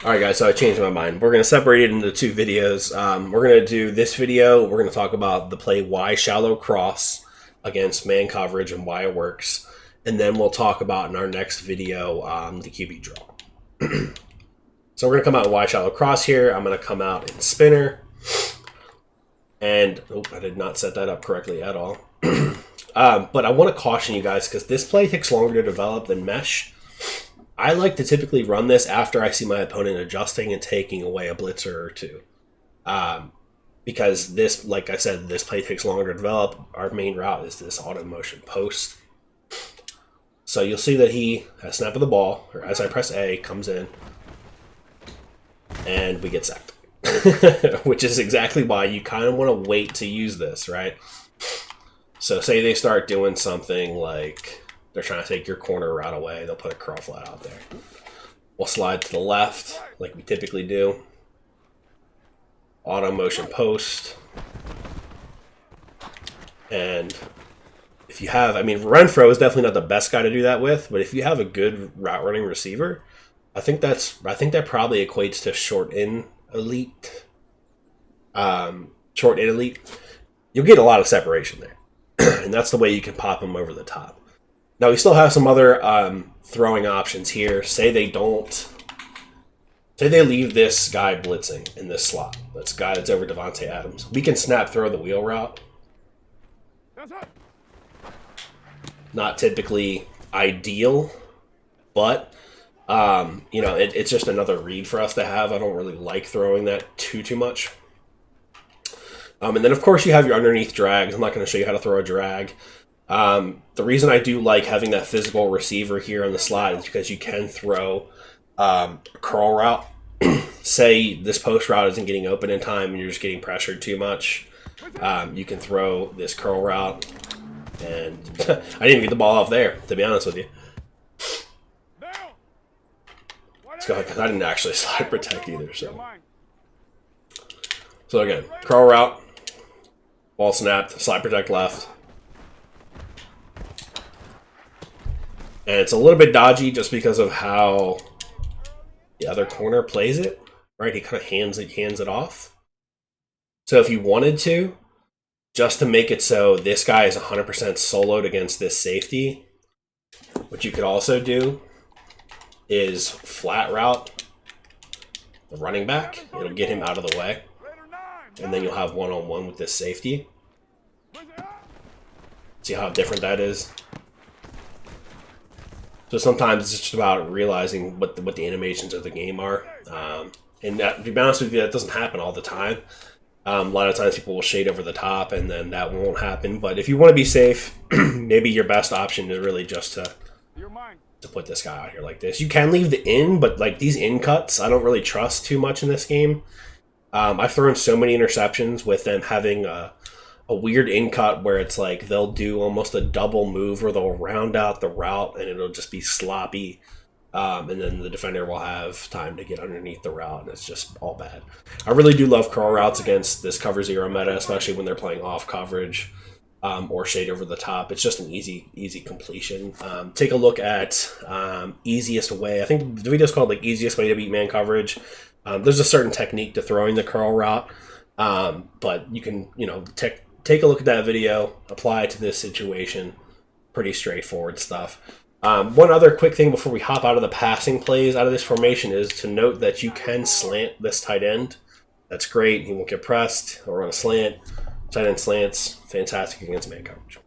All right, guys, so I changed my mind. We're going to separate it into two videos. We're going to do this video. We're going to talk about the play why shallow cross against man coverage and why it works. And then we'll talk about in our next video the QB draw. So we're going to come out in why shallow cross here. I'm going to come out in spinner. And, oh, I did not set that up correctly at all. But I want to caution you guys because this play takes longer to develop than mesh. I like to typically run this after I see my opponent adjusting and taking away a blitzer or two. Because this, like I said, this play takes longer to develop. Our main route is this auto motion post. So you'll see that he, at snap of the ball, or as I press A, comes in, and we get sacked. Which is exactly why you kind of want to wait to use this, right? So say they start doing something like they're trying to take your corner route away. They'll put a curl flat out there. We'll slide to the left like we typically do. Auto motion post. And if you have, I mean, Renfro is definitely not the best guy to do that with, but if you have a good route running receiver, I think that probably equates to short in elite. Short in elite. You'll get a lot of separation there. And that's the way you can pop them over the top. Now, we still have some other throwing options here. Say they leave this guy blitzing in this slot. That's guy that's over Devontae Adams. We can snap throw the wheel route. Not typically ideal, but it's just another read for us to have. I don't really like throwing that too much. And then, of course, you have your underneath drags. I'm not going to show you how to throw a drag. The reason I do like having that physical receiver here on the slot is because you can throw a curl route. Say this post route isn't getting open in time and you're just getting pressured too much. You can throw this curl route. And I didn't even get the ball off there, to be honest with you. Let's go ahead, because I didn't actually slide protect either. So again, curl route. Ball snapped, slide protect left. And it's a little bit dodgy just because of how the other corner plays it, right? He kind of hands it off. So if you wanted to, just to make it so this guy is 100% soloed against this safety, what you could also do is flat route the running back. It'll get him out of the way. And then you'll have one-on-one with this safety. See how different that is? So sometimes it's just about realizing what the animations of the game are. And that, to be honest with you, that doesn't happen all the time. A lot of times people will shade over the top and then that won't happen. But if you want to be safe, maybe your best option is really just to put this guy out here like this. You can leave the in, but like these in cuts, I don't really trust too much in this game. I've thrown so many interceptions with them having a weird in cut where it's like they'll do almost a double move where they'll round out the route and it'll just be sloppy. And then the defender will have time to get underneath the route and it's just all bad. I really do love curl routes against this cover zero meta, especially when they're playing off coverage or shade over the top. It's just an easy completion. Take a look at easiest way. I think the video's called like easiest way to beat man coverage. There's a certain technique to throwing the curl route, but you can, take a look at that video, apply it to this situation. Pretty straightforward stuff. One other quick thing before we hop out of the passing plays out of this formation is to note that you can slant this tight end. That's great. He won't get pressed or on a slant. Tight end slants, fantastic against man coverage.